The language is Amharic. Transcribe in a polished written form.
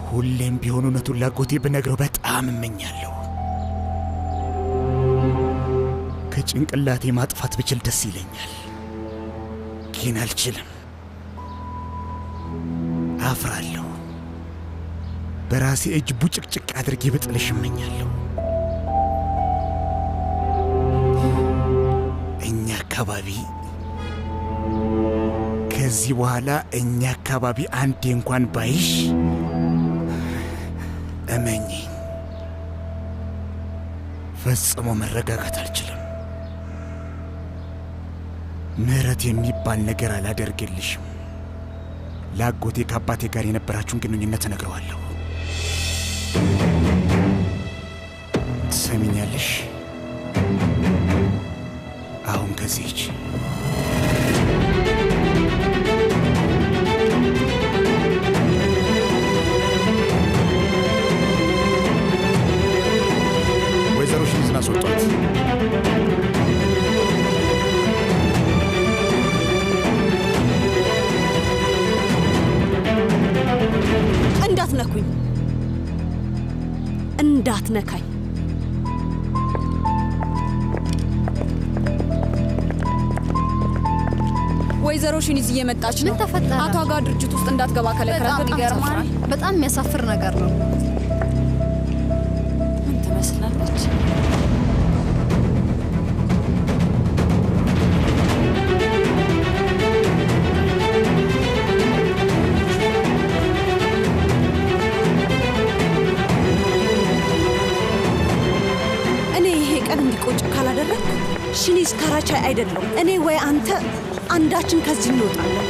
ሁሌም ቢሆን እውነቱን ላጎቴ ብነግረው በጣም እመኛለሁ። ከጭንቅላቴ ማጥፋት ብችል ደስ ይለኛል፣ ግን አልችልም። አፍራለሁ። በራሴ እጅ ቡጭቅጭቅ አድርጌ ብጥልሽ እመኛለሁ። እኛ አካባቢ ከዚህ በኋላ እኛ አካባቢ አንዴ እንኳን ባይሽ እመኚ፣ ፈጽሞ መረጋጋት አልችልም። ምህረት የሚባል ነገር አላደርግልሽም። ላጎቴ ከአባቴ ጋር የነበራችሁን ግንኙነት እነግረዋለሁ። ትሰሚኛለሽ? አሁን ከዚህ ሂጂ። ወይዘሮ ሽንዝን አስወጧት። እንዳትነኩኝ፣ እንዳትነካኝ። ወይዘሮ ሽኒዝ እየመጣች ነው። ምን ተፈጠረ? አቶ አጋ ድርጅት ውስጥ እንዳትገባ ከለከላት። ይገርማል። በጣም የሚያሳፍር ነገር ነው። ምን ትመስላለች? እኔ ይሄ ቀን እንዲቆጭ ካላደረግ ሽኒዝ ካራቻይ አይደለም። እኔ ወይ አንተ አንዳችን ከዚህ እንወጣለን።